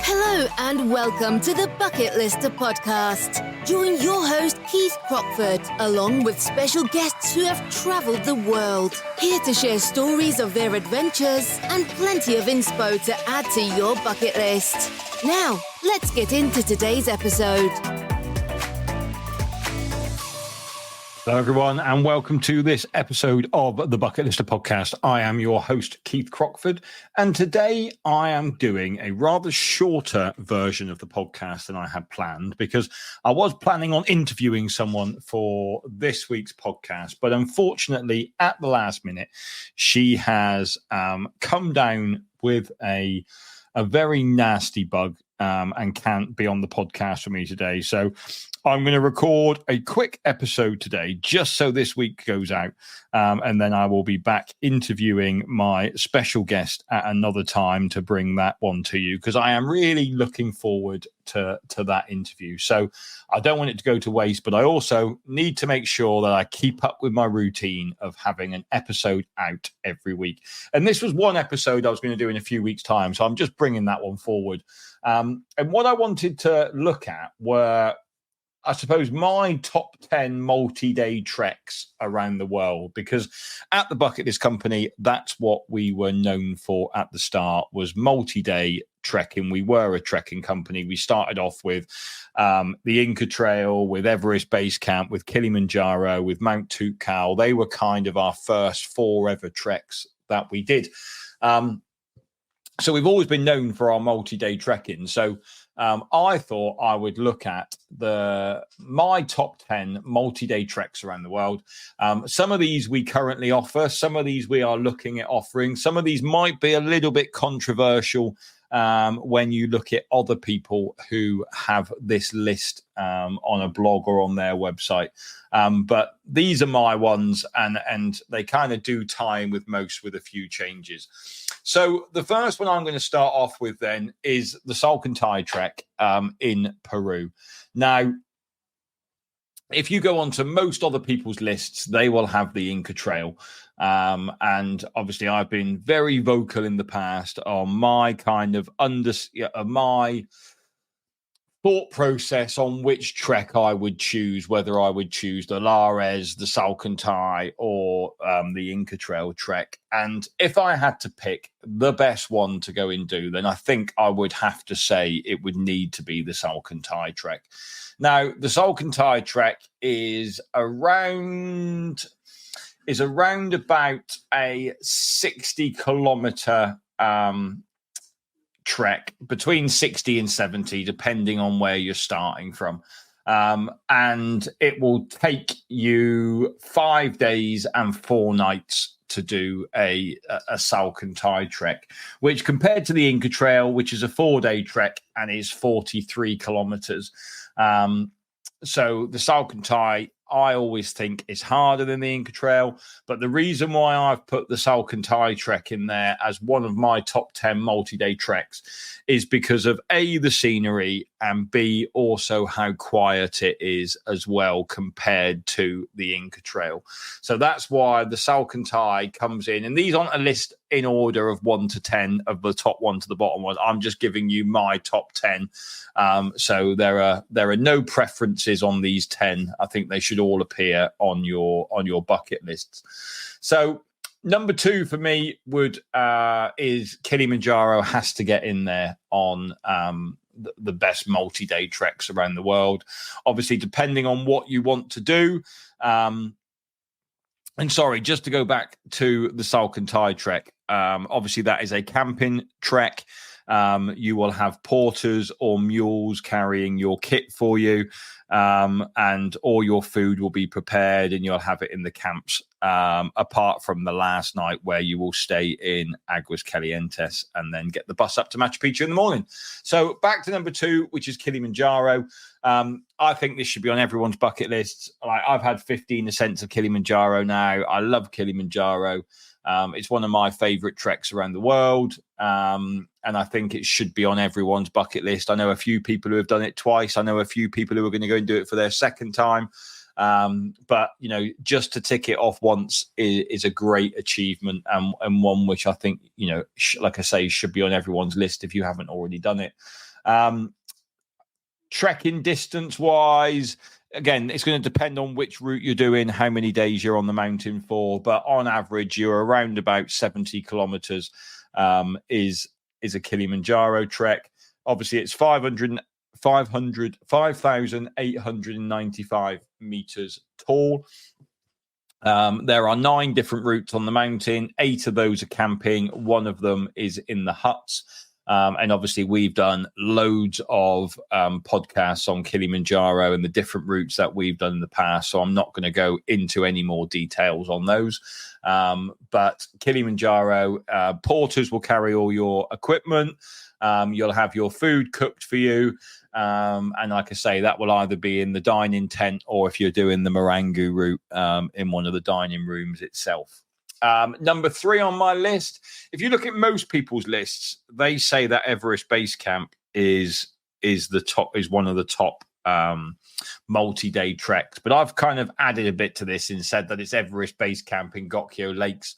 Hello and welcome to the Bucket Lister podcast. Join your host Keith Crockford along with special guests who have travelled the world, here to share stories of their adventures and plenty of inspo to add to your bucket list. Now, let's get into today's episode. Hello, everyone, and welcome to this episode of the Bucket Lister podcast. I am your host, Keith Crockford, and today I am doing a rather shorter version of the podcast than I had planned because I was planning on interviewing someone for this week's podcast, but unfortunately, at the last minute, she has come down with a very nasty bug and can't be on the podcast for me today. So I'm going to record a quick episode today just so this week goes out. And then I will be back interviewing my special guest at another time to bring that one to you because I am really looking forward to that interview. So I don't want it to go to waste, but I also need to make sure that I keep up with my routine of having an episode out every week. And this was one episode I was going to do in a few weeks' time. So I'm just bringing that one forward. And what I wanted to look at were, I suppose, my top 10 multi-day treks around the world, because at the Bucket List Company, that's what we were known for at the start, was multi-day trekking. We were a trekking company. We started off with the Inca Trail, with Everest Base Camp, with Kilimanjaro, with Mount Toubkal. They were kind of our first four ever treks that we did. So we've always been known for our multi-day trekking. So I thought I would look at my top 10 multi-day treks around the world. Some of these we currently offer. Some of these we are looking at offering. Some of these might be a little bit controversial when you look at other people who have this list on a blog or on their website. But these are my ones, and they kind of do tie in with most, with a few changes. So the first one I'm going to start off with then is the Salcantay Trek in Peru. Now, if you go onto most other people's lists, they will have the Inca Trail. And obviously I've been very vocal in the past on my kind of my thought process on which trek I would choose, whether I would choose the Lares, the Salcantay, or the Inca Trail trek. And if I had to pick the best one to go and do, then I think I would have to say it would need to be the Salcantay trek. Now, the Salcantay trek is around about a 60-kilometer trek, between 60 and 70, depending on where you're starting from. And it will take you 5 days and 4 nights to do a Salcantay trek, which compared to the Inca Trail, which is a 4-day trek and is 43 kilometers. So the Salcantay, I always think, is harder than the Inca Trail. But the reason why I've put the Salcantay trek in there as one of my top 10 multi-day treks is because of A, the scenery, and B, also how quiet it is as well compared to the Inca Trail. So that's why the Salcantay comes in. And these aren't a list in order of 1 to 10, of the top 1 to the bottom 1. I'm just giving you my top 10. So there are no preferences on these 10. I think they should all appear on your bucket lists. So number 2 for me is Kilimanjaro. Has to get in there on the best multi-day treks around the world. Obviously, depending on what you want to do. And sorry, just to go back to the Salcantay trek. Obviously, that is a camping trek. You will have porters or mules carrying your kit for you, and all your food will be prepared, and you'll have it in the camps, apart from the last night where you will stay in Aguas Calientes and then get the bus up to Machu Picchu in the morning. So back to number 2, which is Kilimanjaro. I think this should be on everyone's bucket lists. I've had 15 ascents of Kilimanjaro now. I love Kilimanjaro. It's one of my favorite treks around the world. And I think it should be on everyone's bucket list. I know a few people who have done it twice. I know a few people who are going to go and do it for their second time. But, you know, just to tick it off once is a great achievement, and one which I think, you know, like I say, should be on everyone's list if you haven't already done it. Trekking distance wise, again, it's going to depend on which route you're doing, how many days you're on the mountain for, but on average, you're around about 70 kilometers is a Kilimanjaro trek. Obviously, it's 5,895 meters tall. There are 9 different routes on the mountain. 8 of those are camping. 1 of them is in the huts. And obviously, we've done loads of podcasts on Kilimanjaro and the different routes that we've done in the past. So I'm not going to go into any more details on those. But Kilimanjaro, porters will carry all your equipment. You'll have your food cooked for you. And like I say, that will either be in the dining tent or if you're doing the Marangu route in one of the dining rooms itself. Number 3 on my list, if you look at most people's lists, they say that Everest Base Camp is one of the top multi-day treks. But I've kind of added a bit to this and said that it's Everest Base Camp in Gokyo Lakes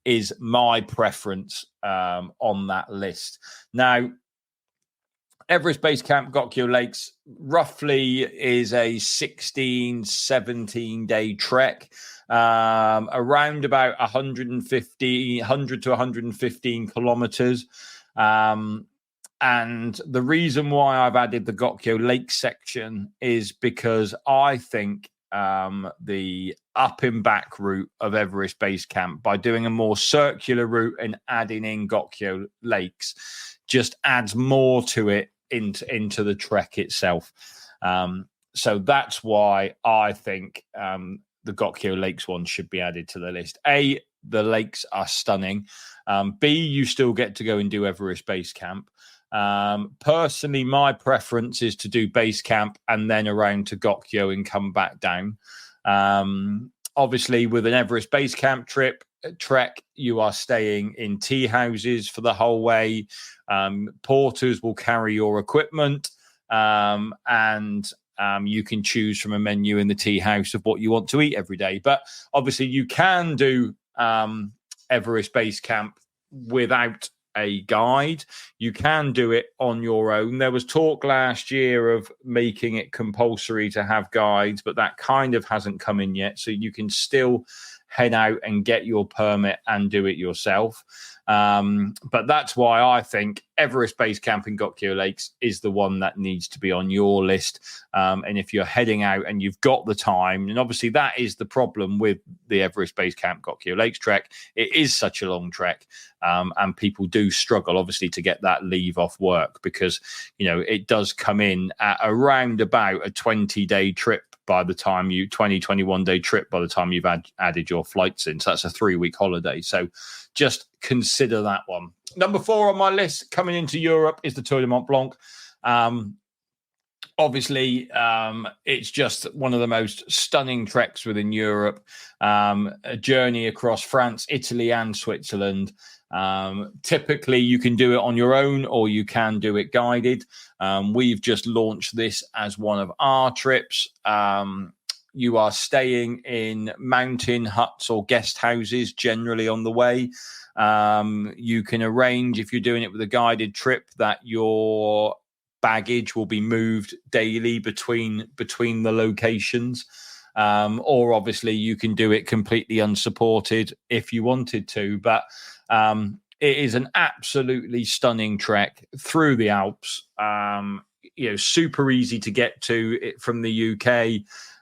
is my preference on that list. Now, Everest Base Camp, Gokyo Lakes, roughly is a 16, 17-day trek, around about 100 to 115 kilometers. And the reason why I've added the Gokyo Lake section is because I think the up and back route of Everest Base Camp, by doing a more circular route and adding in Gokyo Lakes, just adds more to it into the trek itself. So that's why I think the Gokyo Lakes one should be added to the list. A, the lakes are stunning. B, you still get to go and do Everest Base Camp. Personally, my preference is to do base camp and then around to Gokyo and come back down. Obviously, with an Everest Base Camp trek, you are staying in tea houses for the whole way. Porters will carry your equipment, and you can choose from a menu in the tea house of what you want to eat every day. But obviously, you can do Everest Base Camp without a guide. You can do it on your own. There was talk last year of making it compulsory to have guides, but that kind of hasn't come in yet. So you can still head out and get your permit and do it yourself. But that's why I think Everest Base Camp in Gokyo Lakes is the one that needs to be on your list. And if you're heading out and you've got the time, and obviously that is the problem with the Everest Base Camp Gokyo Lakes trek. It is such a long trek, and people do struggle, obviously, to get that leave off work because, you know, it does come in at around about a 20-day trip by the time 21-day trip by the time you've added your flights in. So that's a 3-week holiday. So just consider that one. Number 4 on my list coming into Europe is the Tour de Mont Blanc. Obviously, it's just one of the most stunning treks within Europe. A journey across France, Italy, and Switzerland. Typically, you can do it on your own or you can do it guided. We've just launched this as one of our trips. You are staying in mountain huts or guest houses generally on the way. You can arrange, if you're doing it with a guided trip, that your baggage will be moved daily between the locations. Or obviously you can do it completely unsupported if you wanted to. But it is an absolutely stunning trek through the Alps. Super easy to get to it from the UK.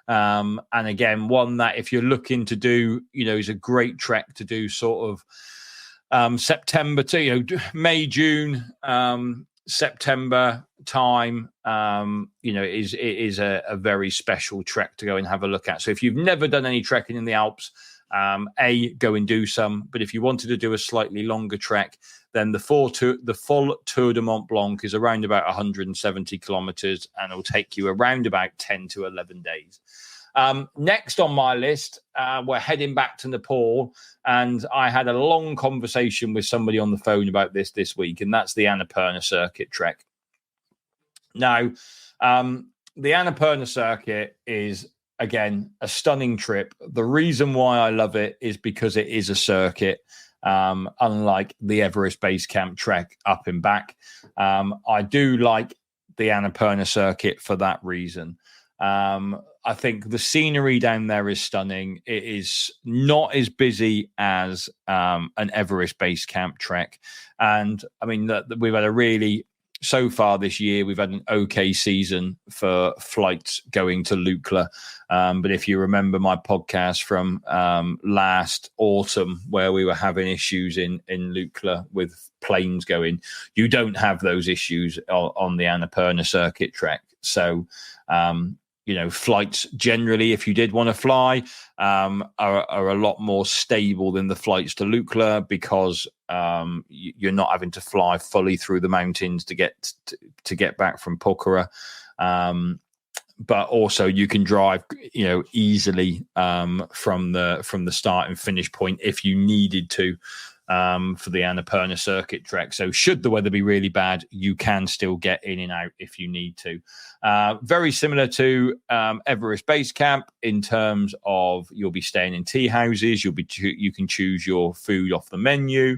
And again, one that if you're looking to do, is a great trek to do sort of September to, May, June, September time. It is a very special trek to go and have a look at. So if you've never done any trekking in the Alps, go and do some. But if you wanted to do a slightly longer trek, then the full Tour de Mont Blanc is around about 170 kilometers and it'll take you around about 10 to 11 days. Next on my list, we're heading back to Nepal, and I had a long conversation with somebody on the phone about this week, and that's the Annapurna Circuit trek. Now, the Annapurna Circuit is, again, a stunning trip. The reason why I love it is because it is a circuit, unlike the Everest Base Camp trek up and back. I do like Annapurna circuit for that reason. I think the scenery down there is stunning. It is not as busy as an Everest base camp trek. And I mean, we've had so far this year, we've had an okay season for flights going to Lukla. But if you remember my podcast from last autumn, where we were having issues in Lukla with planes going, you don't have those issues on the Annapurna circuit trek. So, flights generally, if you did want to fly, are a lot more stable than the flights to Lukla, because you're not having to fly fully through the mountains to get back from Pokhara. But also you can drive, easily from the start and finish point if you needed to. For the Annapurna circuit trek. So should the weather be really bad, you can still get in and out if you need to. Very similar to Everest Base Camp in terms of you'll be staying in tea houses. You can choose your food off the menu.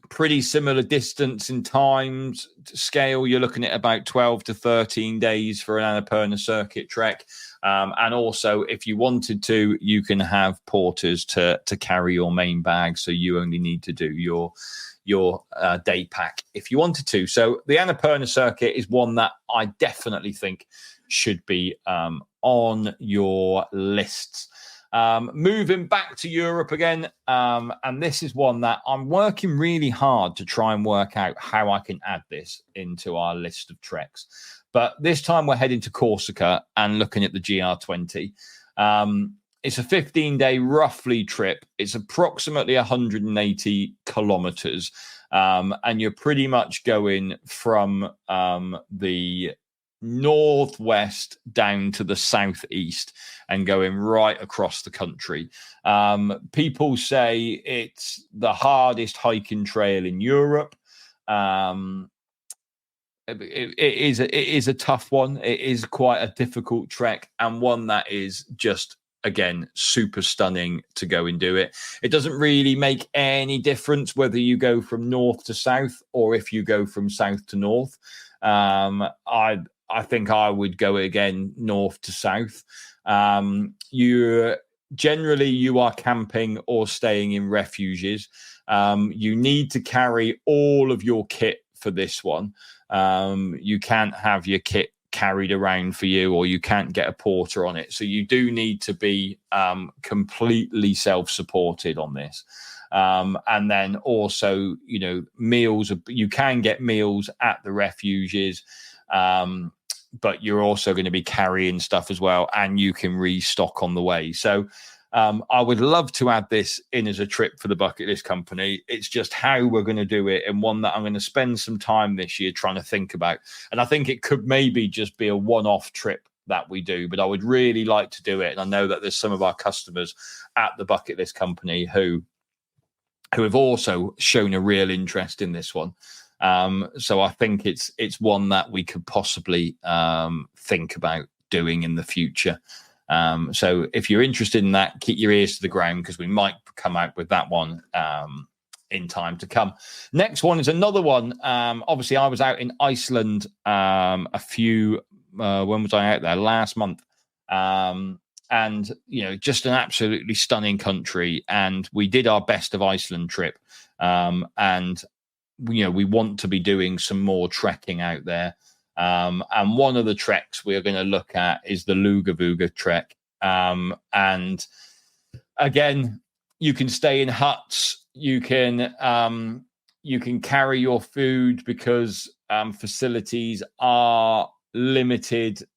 Pretty similar distance and times scale. You're looking at about 12 to 13 days for an Annapurna circuit trek. And also, if you wanted to, you can have porters to carry your main bag. So you only need to do your day pack if you wanted to. So the Annapurna circuit is one that I definitely think should be on your lists. Moving back to Europe again, and this is one that I'm working really hard to try and work out how I can add this into our list of treks. But this time we're heading to Corsica and looking at the GR20. It's a 15-day roughly trip. It's approximately 180 kilometers. And you're pretty much going from the northwest down to the southeast and going right across the country. People say it's the hardest hiking trail in Europe. It is a tough one. It is quite a difficult trek, and one that is just, again, super stunning to go and do it. It doesn't really make any difference whether you go from north to south or if you go from south to north. I think I would go again north to south. You are camping or staying in refuges. You need to carry all of your kit for this one. You can't have your kit carried around for you, or you can't get a porter on it. So you do need to be completely self-supported on this. And then also, meals, you can get meals at the refuges. But you're also going to be carrying stuff as well, and you can restock on the way. So I would love to add this in as a trip for the Bucket List Company. It's just how we're going to do it, and one that I'm going to spend some time this year trying to think about. And I think it could maybe just be a one-off trip that we do, but I would really like to do it. And I know that there's some of our customers at the Bucket List Company who have also shown a real interest in this one. So I think it's one that we could possibly think about doing in the future. So if you're interested in that, keep your ears to the ground, because we might come out with that one in time to come. Next one is another one. Obviously, I was out in Iceland when was I out there? Last month. And, just an absolutely stunning country. And we did our best of Iceland trip. And we want to be doing some more trekking out there. And one of the treks we're going to look at is the Laugavegur Trek. And again, you can stay in huts. You can carry your food because facilities are limited.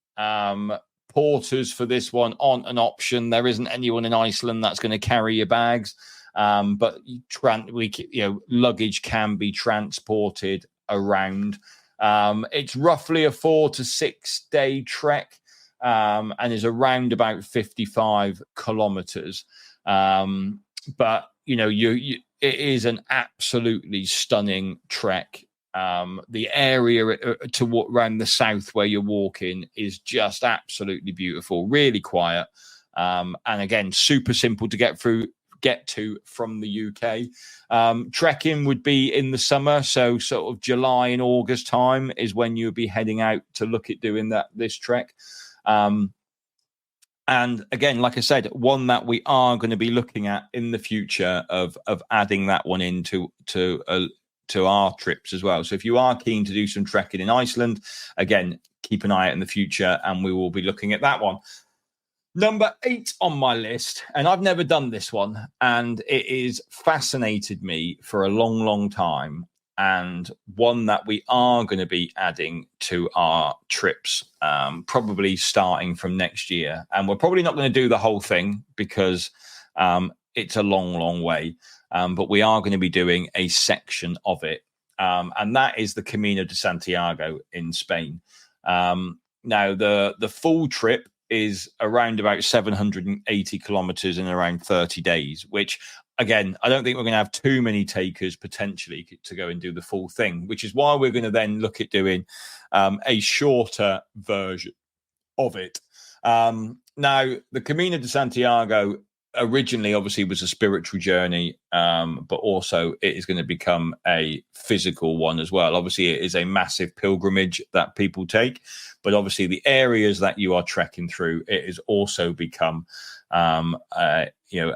Porters for this one aren't an option. There isn't anyone in Iceland that's going to carry your bags. But luggage can be transported around. It's roughly a 4 to 6 day trek, and is around about 55 kilometers. But it is an absolutely stunning trek. The area around the south where you're walking is just absolutely beautiful, really quiet, and again super simple to get through get to from the UK. Trekking would be in the summer, so sort of July and August time is when you would be heading out to look at doing this trek. And again, like I said, one that we are going to be looking at in the future of adding that one into to our trips as well. So if you are keen to do some trekking in Iceland, again, keep an eye out in the future and we will be looking at that one. Number 8 on my list, and I've never done this one, and it is fascinated me for a long, long time, and one that we are going to be adding to our trips, probably starting from next year. And we're probably not going to do the whole thing because it's a long, long way. But we are going to be doing a section of it. And that is the Camino de Santiago in Spain. Now, the full trip is around about 780 kilometers in around 30 days, which, again, I don't think we're going to have too many takers potentially to go and do the full thing, which is why we're going to then look at doing a shorter version of it. Now, the Camino de Santiago originally obviously was a spiritual journey, but also it is going to become a physical one as well. Obviously, it is a massive pilgrimage that people take, but obviously the areas that you are trekking through, it has also become a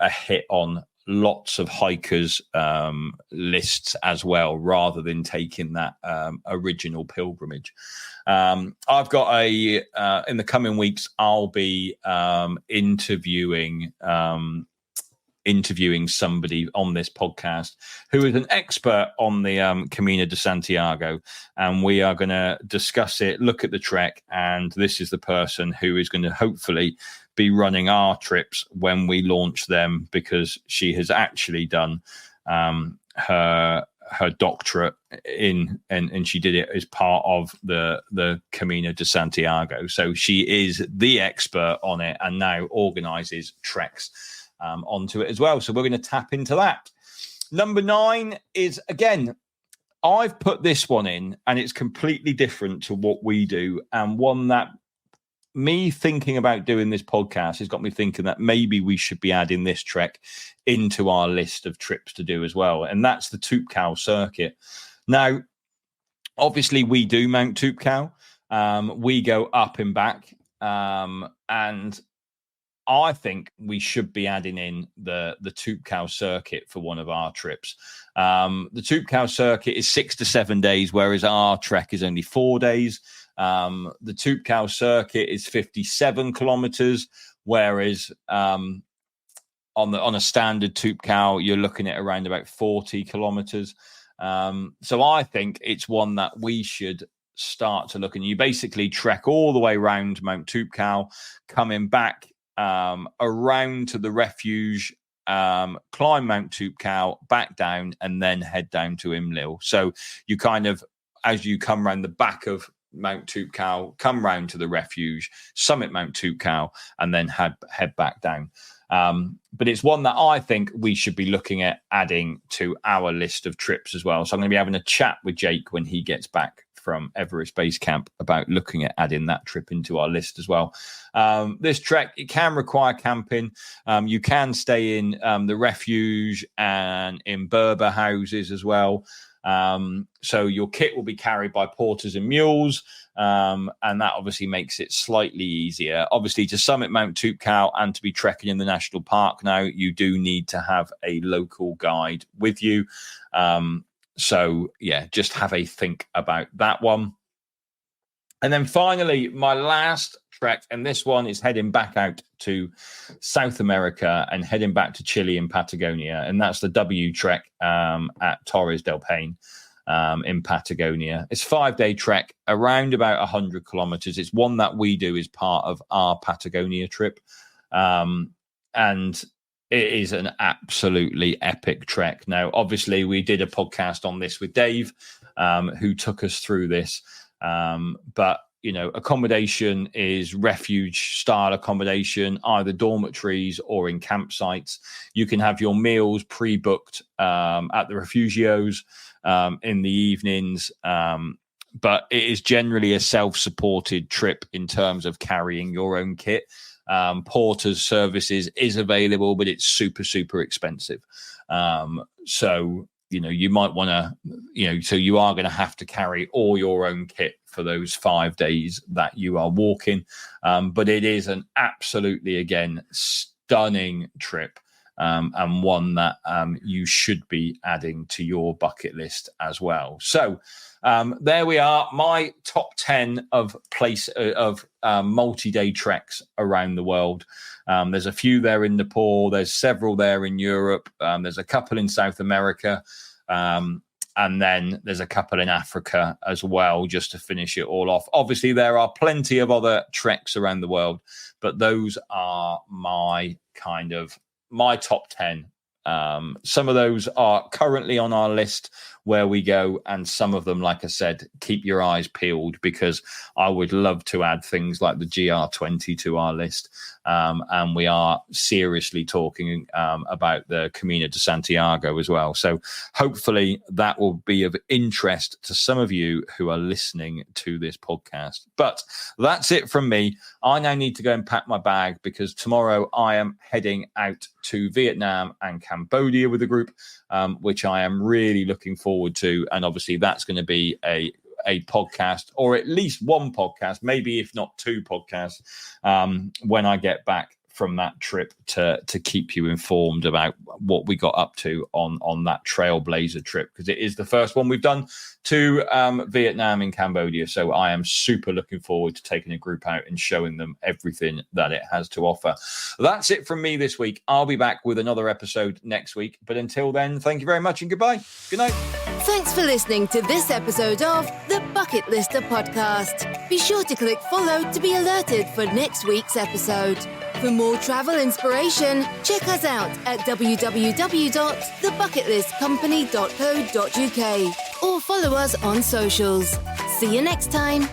hit on lots of hikers lists as well, rather than taking that original pilgrimage. I've got in the coming weeks, I'll be interviewing somebody on this podcast who is an expert on the Camino de Santiago, and we are going to discuss it, look at the trek, and this is the person who is going to hopefully be running our trips when we launch them, because she has actually done her doctorate and she did it as part of the Camino de Santiago. So she is the expert on it and now organizes treks onto it as well. So we're going to tap into that. Number 9 is, again, I've put this one in and it's completely different to what we do, and one that me thinking about doing this podcast has got me thinking that maybe we should be adding this trek into our list of trips to do as well. And that's the Toubkal Circuit. Now, obviously we do Mount Toubkal. We go up and back. And I think we should be adding in the Toubkal Circuit for one of our trips. The Toubkal Circuit is 6 to 7 days, whereas our trek is only 4 days. The Toubkal Circuit is 57 kilometers, whereas on a standard Toubkal, you're looking at around about 40 kilometers. So I think it's one that we should start to look, and you basically trek all the way around Mount Toubkal, coming back around to the refuge, climb Mount Toubkal, back down, and then head down to Imlil. So you kind of, as you come around the back of Mount Toubkal, come round to the refuge, summit Mount Toubkal, and then head back down. But it's one that I think we should be looking at adding to our list of trips as well. So I'm going to be having a chat with Jake when he gets back from Everest Base Camp about looking at adding that trip into our list as well. This trek, it can require camping. You can stay in the refuge and in Berber houses as well. So your kit will be carried by porters and mules, and that obviously makes it slightly easier. Obviously, to summit Mount Toubkal and to be trekking in the national park now, you do need to have a local guide with you. So yeah, just have a think about that one. And then finally, my last trek, and this one is heading back out to South America and heading back to Chile and Patagonia, and that's the W trek at Torres del Paine in Patagonia. It's a 5-day trek, around about 100 kilometers. It's one that we do as part of our Patagonia trip, and it is an absolutely epic trek. Now, obviously, we did a podcast on this with Dave, who took us through this. But, you know, accommodation is refuge style accommodation, either dormitories or in campsites. You can have your meals pre-booked at the refugios in the evenings. But it is generally a self-supported trip in terms of carrying your own kit. Porters services is available, but it's super expensive. So you might want to, so you are going to have to carry all your own kit for those 5 days that you are walking. But it is an absolutely, again, stunning trip, and one that you should be adding to your bucket list as well. So there we are, my top 10 of multi-day treks around the world. There's a few there in Nepal. There's several there in Europe. There's a couple in South America. And then there's a couple in Africa as well, just to finish it all off. Obviously, there are plenty of other treks around the world, but those are my top 10. Some of those are currently on our list where we go, and some of them, like I said, keep your eyes peeled, because I would love to add things like the GR20 to our list. And we are seriously talking about the Camino de Santiago as well. So hopefully that will be of interest to some of you who are listening to this podcast. But that's it from me. I now need to go and pack my bag, because tomorrow I am heading out to Vietnam and Cambodia with a group, which I am really looking forward to. And obviously that's going to be a podcast, or at least one podcast, maybe if not two podcasts, when I get back from that trip, to keep you informed about what we got up to on that Trailblazer trip, because it is the first one we've done to Vietnam and Cambodia. So I am super looking forward to taking a group out and showing them everything that it has to offer. That's it from me this week. I'll be back with another episode next week. But until then, thank you very much and goodbye. Good night. Thanks for listening to this episode of the Bucket Lister podcast. Be sure to click follow to be alerted for next week's episode. For more travel inspiration, check us out at www.thebucketlistcompany.co.uk or follow us on socials. See you next time.